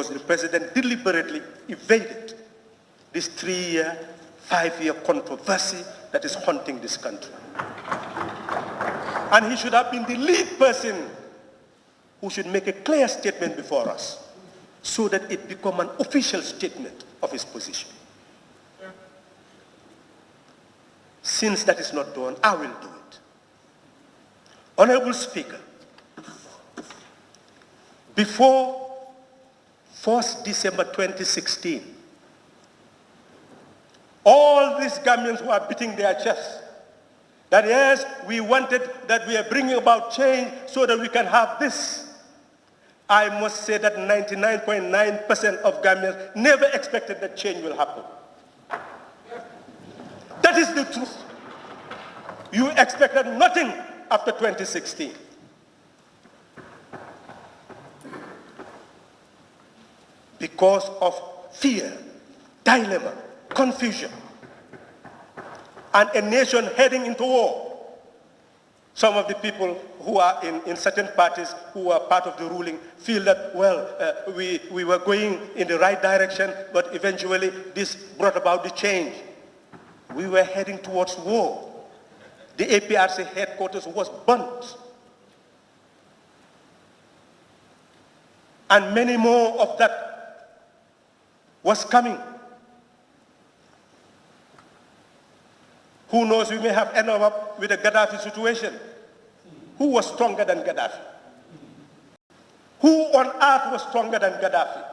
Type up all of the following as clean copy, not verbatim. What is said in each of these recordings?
because the president deliberately evaded this 3-year, 5-year controversy that is haunting this country. And he should have been the lead person who should make a clear statement before us so that it become an official statement of his position. Since that is not done, I will do it. Honorable Speaker, before 1st December 2016, all these Gambians who are beating their chests, that yes, we wanted, that we are bringing about change so that we can have this. I must say that 99.9% of Gambians never expected that change will happen. That is the truth. You expected nothing after 2016. Because of fear, dilemma, confusion, and a nation heading into war. Some of the people who are in certain parties who are part of the ruling feel that, well, we were going in the right direction, but eventually this brought about the change. We were heading towards war. The APRC headquarters was burnt. And many more of that was coming. Who knows, we may have ended up with a Gaddafi situation. Who was stronger than Gaddafi? Who on earth was stronger than Gaddafi?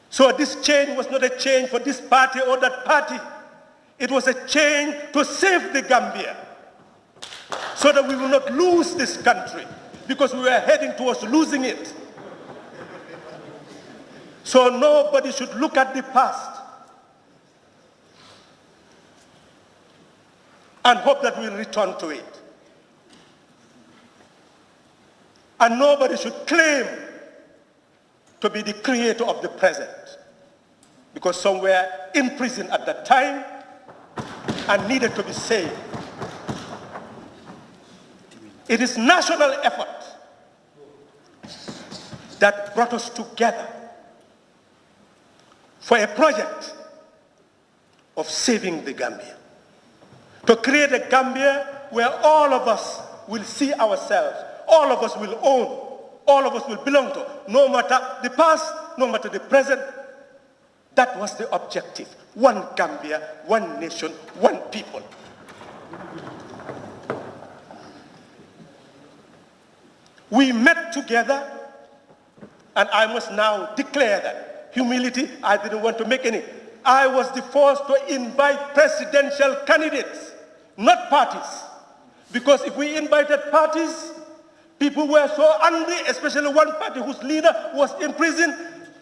So this change was not a change for this party or that party. It was a change to save the Gambia so that we will not lose this country because we were heading towards losing it. So nobody should look at the past and hope that we'll return to it. And nobody should claim to be the creator of the present, because some were in prison at that time and needed to be saved. It is national effort that brought us together for a project of saving the Gambia. To create a Gambia where all of us will see ourselves, all of us will own, all of us will belong to, no matter the past, no matter the present. That was the objective. One Gambia, one nation, one people. We met together, and I must now declare that humility, I didn't want to make any. I was the first to invite presidential candidates, not parties. Because if we invited parties, people were so angry, especially one party whose leader was in prison.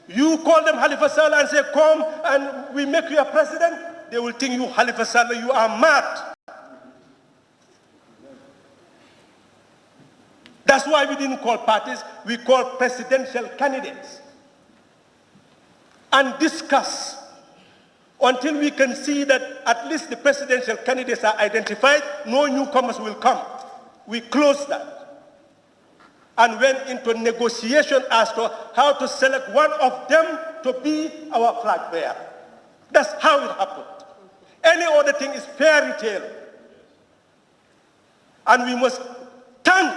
You call them HON.HALIFA SALLA and say, come and we make you a president. They will think you HON.HALIFA SALLA, you are mad. That's why we didn't call parties, we called presidential candidates. And discuss until we can see that at least the presidential candidates are identified, no newcomers will come. We closed that and went into negotiation as to how to select one of them to be our flag bearer. That's how it happened. Any other thing is fairy tale. And we must thank,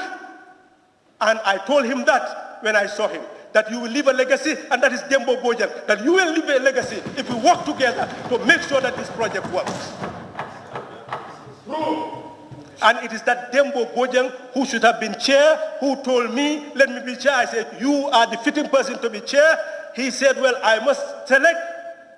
and I told him that when I saw him, that you will leave a legacy, and that is Dembo Bojang, that you will leave a legacy if we work together to make sure that this project works. And it is that Dembo Bojang who should have been chair, who told me, let me be chair. I said, you are the fitting person to be chair. He said, well, I must select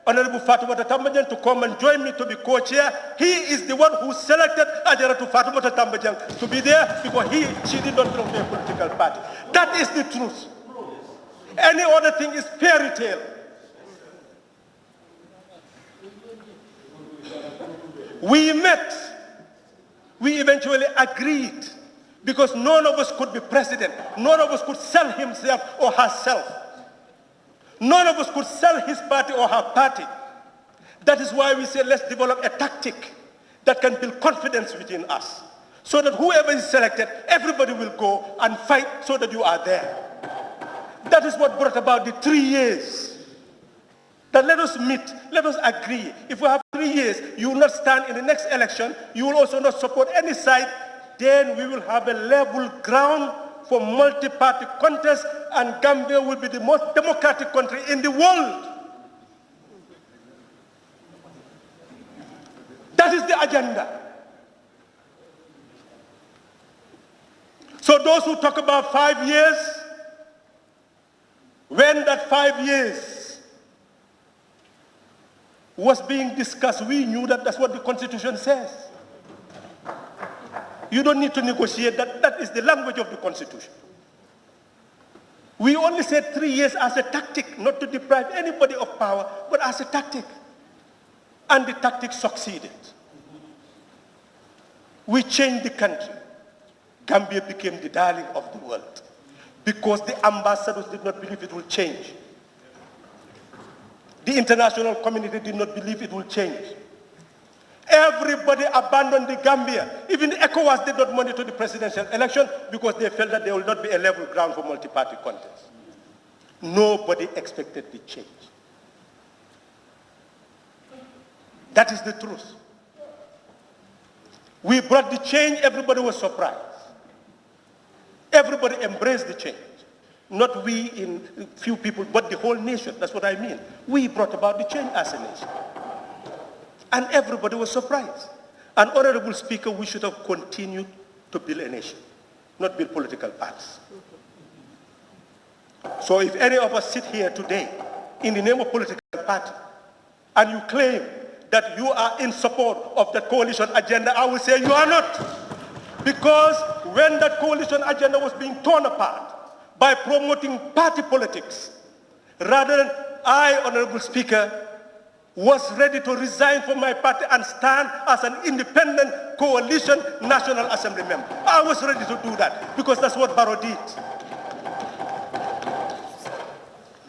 Honorable Fatoumata Tambajang to come and join me to be co-chair. He is the one who selected Ajaratu Fatoumata Tambajang to be there because she did not belong to a political party. That is the truth. Any other thing is fairy tale. We met. We eventually agreed because none of us could be president. None of us could sell himself or herself. None of us could sell his party or her party. That is why we say let's develop a tactic that can build confidence within us so that whoever is selected, everybody will go and fight so that you are there. That is what brought about the 3 years. That let us meet, let us agree. If we have 3 years, you will not stand in the next election, you will also not support any side, then we will have a level ground for multi-party contest, and Gambia will be the most democratic country in the world. That is the agenda. So those who talk about 5 years, when that 5 years was being discussed, we knew that that's what the Constitution says. You don't need to negotiate that. That is the language of the Constitution. We only said 3 years as a tactic, not to deprive anybody of power, but as a tactic. And the tactic succeeded. We changed the country. Gambia became the darling of the world because the ambassadors did not believe it will change. The international community did not believe it will change. Everybody abandoned the Gambia. Even the ECOWAS did not monitor the presidential election because they felt that there will not be a level ground for multi-party contest. Nobody expected the change. That is the truth. We brought the change, everybody was surprised. Everybody embraced the change. Not we in few people, but the whole nation. That's what I mean. We brought about the change as a nation. And everybody was surprised. And Honorable Speaker, we should have continued to build a nation, not build political parties. So if any of us sit here today in the name of political party, and you claim that you are in support of the coalition agenda, I will say you are not. Because when that coalition agenda was being torn apart by promoting party politics, rather than I, Honorable Speaker, was ready to resign from my party and stand as an independent coalition National Assembly member. I was ready to do that because that's what Barrow did.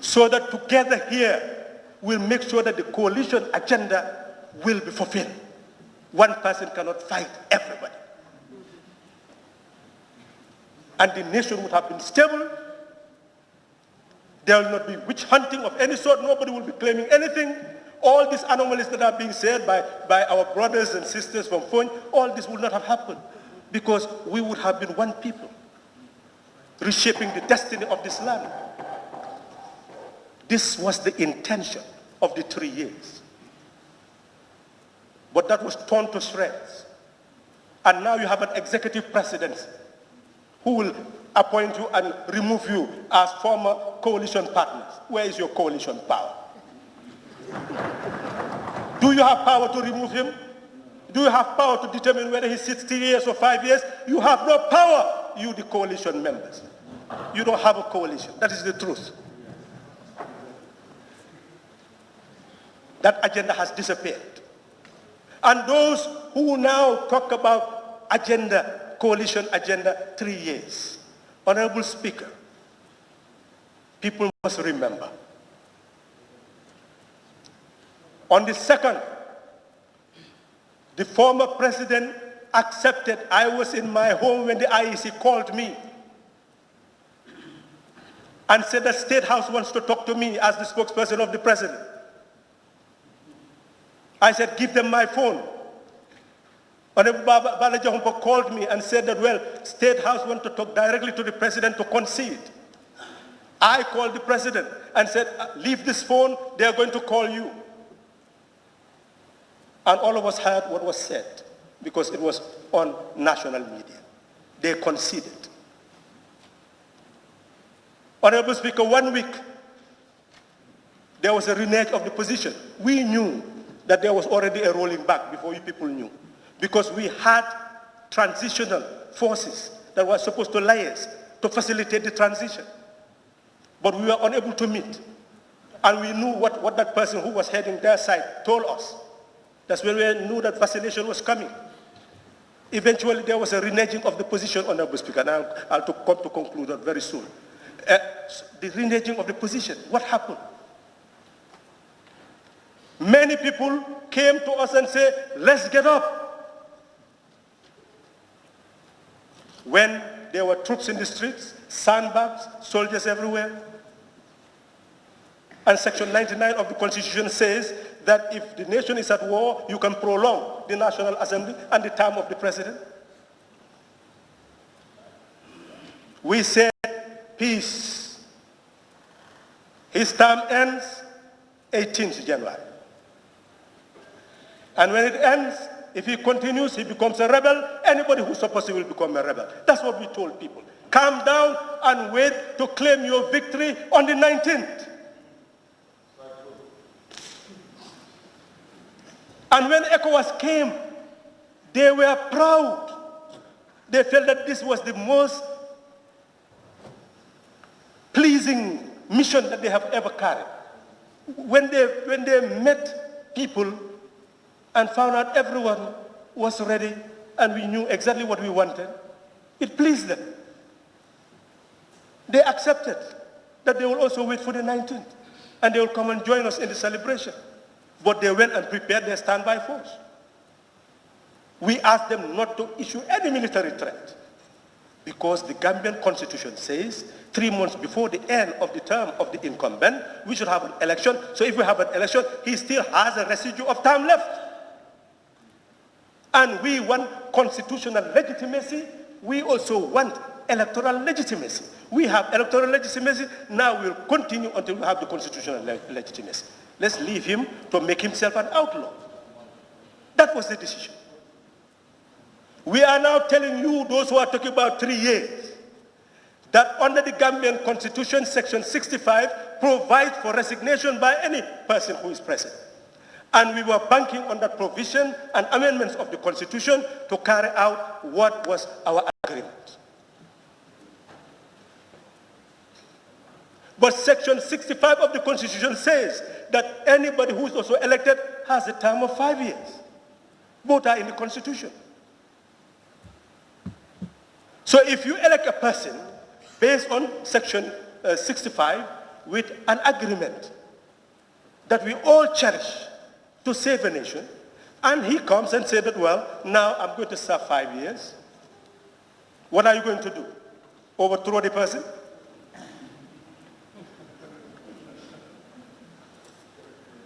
So that together here, we'll make sure that the coalition agenda will be fulfilled. One person cannot fight everybody. And the nation would have been stable. There will not be witch hunting of any sort. Nobody will be claiming anything. All these anomalies that are being said by our brothers and sisters from Fonj, all this would not have happened because we would have been one people, reshaping the destiny of this land. This was the intention of the 3 years. But that was torn to shreds. And now you have an executive presidency who will appoint you and remove you as former coalition partners. Where is your coalition power? Do you have power to remove him? Do you have power to determine whether he sits 3 years or 5 years? You have no power, you the coalition members. You don't have a coalition. That is the truth. That agenda has disappeared. And those who now talk about agenda, coalition agenda, 3 years. Honorable Speaker, people must remember. On the 2nd, the former president accepted. I was in my home when the IEC called me and said that State House wants to talk to me as the spokesperson of the president. I said, give them my phone. Honorable Balajahumpa called me and said that, well, State House wants to talk directly to the president to concede. I called the president and said, leave this phone, they are going to call you. And all of us heard what was said because it was on national media. They conceded. Honorable Speaker, 1 week, there was a renege of the position. We knew that there was already a rolling back before you people knew, because we had transitional forces that were supposed to liaise to facilitate the transition. But we were unable to meet. And we knew what that person who was heading their side told us. That's when we knew that vacillation was coming. Eventually, there was a reneging of the position, Honorable Speaker, and I'll come to conclude that very soon. The reneging of the position, what happened? Many people came to us and said, let's get up. when there were troops in the streets, sandbags, soldiers everywhere. And Section 99 of the Constitution says that if the nation is at war, you can prolong the National Assembly and the term of the president. We said peace. His term ends 18th January. And when it ends, if he continues, he becomes a rebel. Anybody who's supposed to will become a rebel. That's what we told people. Calm down and wait to claim your victory on the 19th. And when ECOWAS came, they were proud. They felt that this was the most pleasing mission that they have ever carried. When they met people and found out everyone was ready and we knew exactly what we wanted, it pleased them. They accepted that they will also wait for the 19th and they will come and join us in the celebration. But they went and prepared their standby force. We asked them not to issue any military threat because the Gambian constitution says 3 months before the end of the term of the incumbent, we should have an election. So if we have an election, he still has a residue of time left. And we want constitutional legitimacy. We also want electoral legitimacy. We have electoral legitimacy. Now we'll continue until we have the constitutional legitimacy. Let's leave him to make himself an outlaw. That was the decision. We are now telling you, those who are talking about 3 years, that under the Gambian Constitution, Section 65 provides for resignation by any person who is present. And we were banking on that provision and amendments of the Constitution to carry out what was our agreement. But Section 65 of the Constitution says that anybody who is also elected has a term of 5 years. Both are in the Constitution. So if you elect a person based on Section 65 with an agreement that we all cherish to save a nation, and he comes and says that, well, now I'm going to serve 5 years, what are you going to do? Overthrow the person?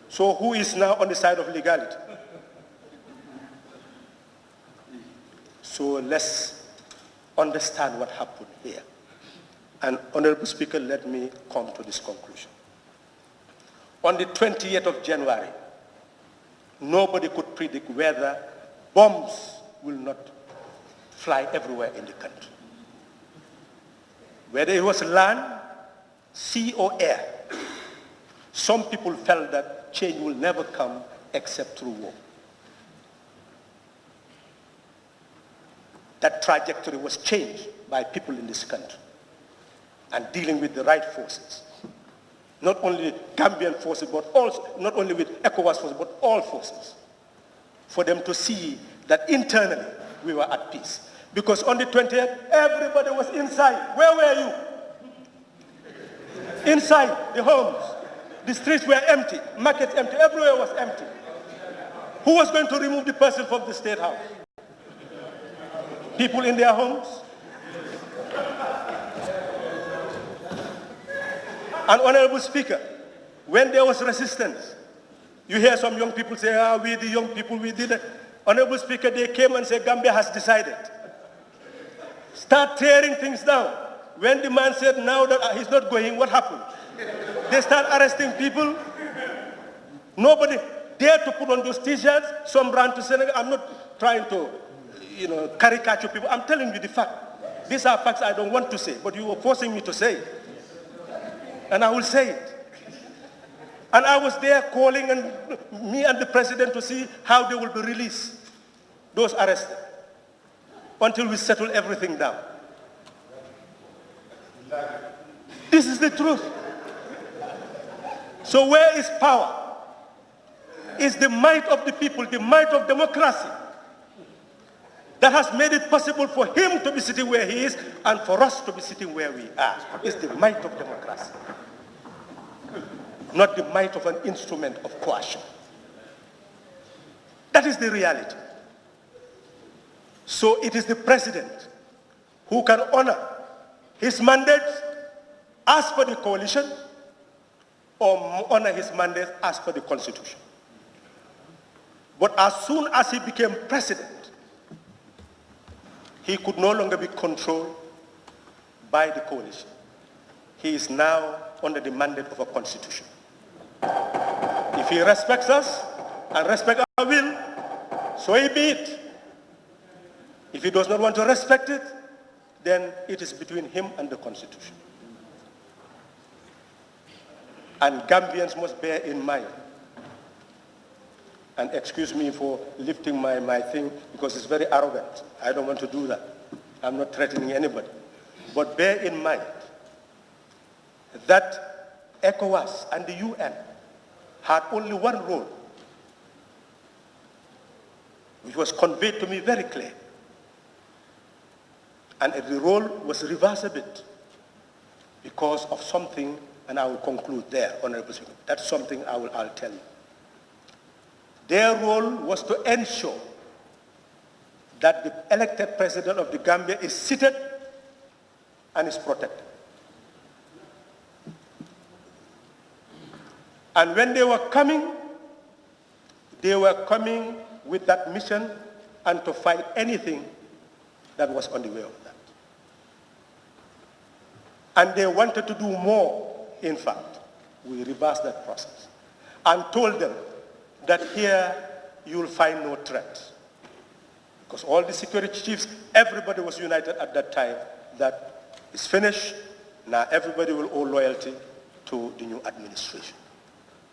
So who is now on the side of legality? So let's understand what happened here. And Honorable Speaker, let me come to this conclusion. On the 20th of January, nobody could predict whether bombs will not fly everywhere in the country. Whether it was land, sea, or air, some people felt that change will never come except through war. That trajectory was changed by people in this country and dealing with the right forces. Not only Gambian forces, but also, not only with ECOWAS forces, but all forces. For them to see that internally we were at peace. Because on the 20th, everybody was inside. Where were you? Inside the homes. The streets were empty, markets empty, everywhere was empty. Who was going to remove the person from the State House? People in their homes? And Honorable Speaker, when there was resistance, you hear some young people say, we the young people, we did it. Honorable Speaker, they came and said, Gambia has decided. Start tearing things down. When the man said now that he's not going, what happened? They start arresting people. Nobody dared to put on those t-shirts. Some ran to Senegal. I'm not trying to, caricature people. I'm telling you the fact. These are facts I don't want to say, but you were forcing me to say it. And I will say it. And I was there calling me and the president to see how they will be released, those arrested, until we settle everything down. This is the truth. So where is power? It's the might of the people, the might of democracy that has made it possible for him to be sitting where he is and for us to be sitting where we are. It's the might of democracy, not the might of an instrument of coercion. That is the reality. So it is the president who can honor his mandate as per the coalition or honor his mandate as per the Constitution. But as soon as he became president, he could no longer be controlled by the coalition. He is now under the mandate of a constitution. If he respects us and respects our will, so be it. If he does not want to respect it, then it is between him and the constitution. And Gambians must bear in mind, and excuse me for lifting my thing because it's very arrogant. I don't want to do that. I'm not threatening anybody. But bear in mind that ECOWAS and the UN had only one role, which was conveyed to me very clear. And the role was reversed a bit because of something, and I will conclude there, Honorable Speaker. That's something I'll tell you. Their role was to ensure that the elected president of the Gambia is seated and is protected. And when they were coming with that mission and to fight anything that was on the way of that. And they wanted to do more, in fact. We reversed that process and told them that here you will find no threat. Because all the security chiefs, everybody was united at that time that it's finished. Now everybody will owe loyalty to the new administration.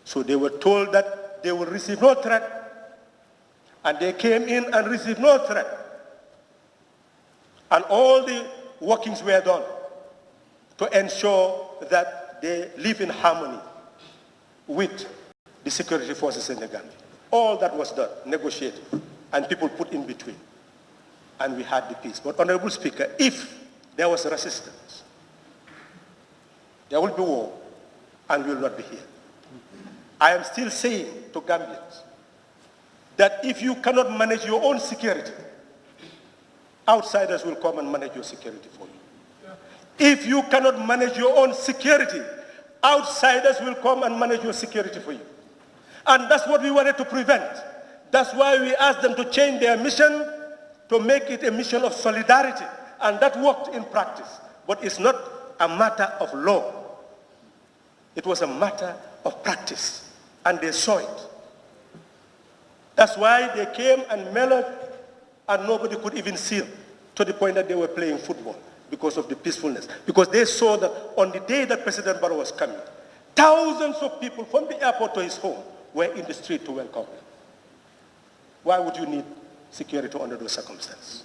So they were told that they will receive no threat, and they came in and received no threat. And all the workings were done to ensure that they live in harmony with the security forces in the Gambia. All that was done, negotiated, and people put in between. And we had the peace. But Honorable Speaker, if there was resistance, there will be war, and we will not be here. I am still saying to Gambians that if you cannot manage your own security, outsiders will come and manage your security for you. If you cannot manage your own security, outsiders will come and manage your security for you. And that's what we wanted to prevent. That's why we asked them to change their mission to make it a mission of solidarity. And that worked in practice. But it's not a matter of law. It was a matter of practice. And they saw it. That's why they came and mellowed, and nobody could even see them, to the point that they were playing football because of the peacefulness. Because they saw that on the day that President Barrow was coming, thousands of people from the airport to his home were in the street to welcome him. Why would you need security under those circumstances?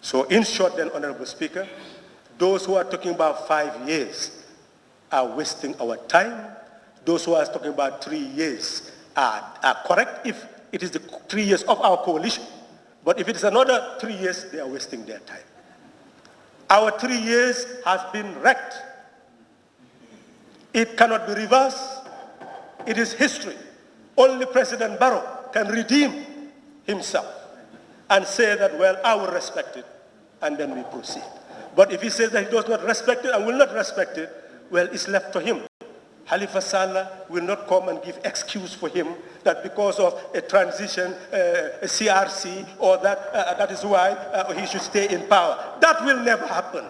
So in short then, Honorable Speaker, those who are talking about 5 years are wasting our time. Those who are talking about 3 years are correct if it is the 3 years of our coalition. But if it is another 3 years, they are wasting their time. Our 3 years has been wrecked. It cannot be reversed. It is history. Only President Barrow can redeem himself and say that, well, I will respect it, and then we proceed. But if he says that he does not respect it and will not respect it, well, it's left to him. HON.HALIFA SALLA will not come and give excuse for him that because of a transition, a CRC, or that is why he should stay in power. That will never happen.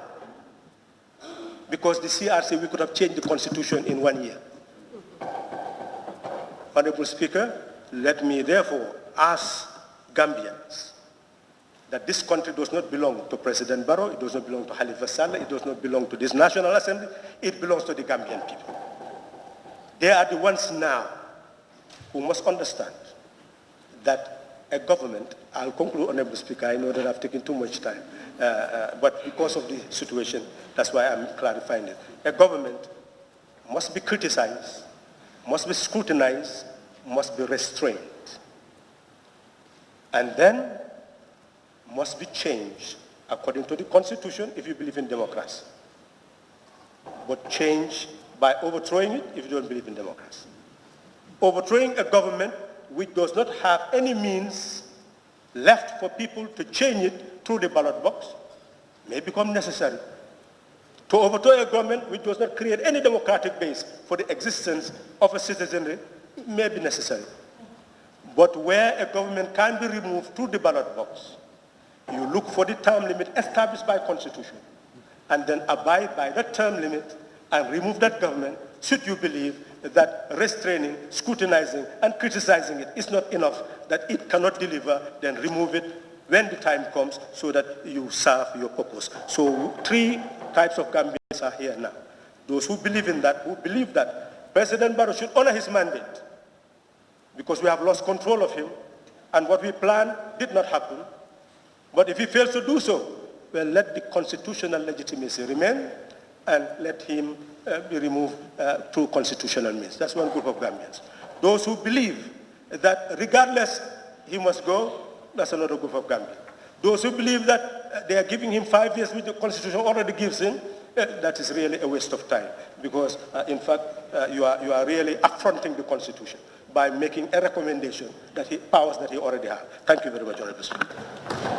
Because the CRC, we could have changed the constitution in 1 year. Honorable Speaker, let me therefore ask Gambians that this country does not belong to President Barrow, it does not belong to HON.HALIFA SALLA, it does not belong to this National Assembly, it belongs to the Gambian people. They are the ones now who must understand that a government, I'll conclude, Honorable Speaker, I know that I've taken too much time, but because of the situation, that's why I'm clarifying it. A government must be criticized, must be scrutinized, must be restrained, and then must be changed according to the Constitution if you believe in democracy. But change by overthrowing it if you don't believe in democracy. Overthrowing a government which does not have any means left for people to change it through the ballot box may become necessary. To overthrow a government which does not create any democratic base for the existence of a citizenry may be necessary. But where a government can be removed through the ballot box, you look for the term limit established by Constitution and then abide by that term limit and remove that government should you believe that restraining, scrutinizing, and criticizing it is not enough, that it cannot deliver, then remove it when the time comes so that you serve your purpose. So 3 types of Gambians are here now. Those who believe in that, who believe that President Barrow should honor his mandate because we have lost control of him and what we planned did not happen. But if he fails to do so, well, let the constitutional legitimacy remain and let him be removed through constitutional means. That's one group of Gambians. Those who believe that regardless he must go, that's another group of Gambians. Those who believe that they are giving him 5 years which the Constitution already gives him, that is really a waste of time because in fact you are really affronting the Constitution by making a recommendation that powers that he already has. Thank you very much, Honorable Speaker.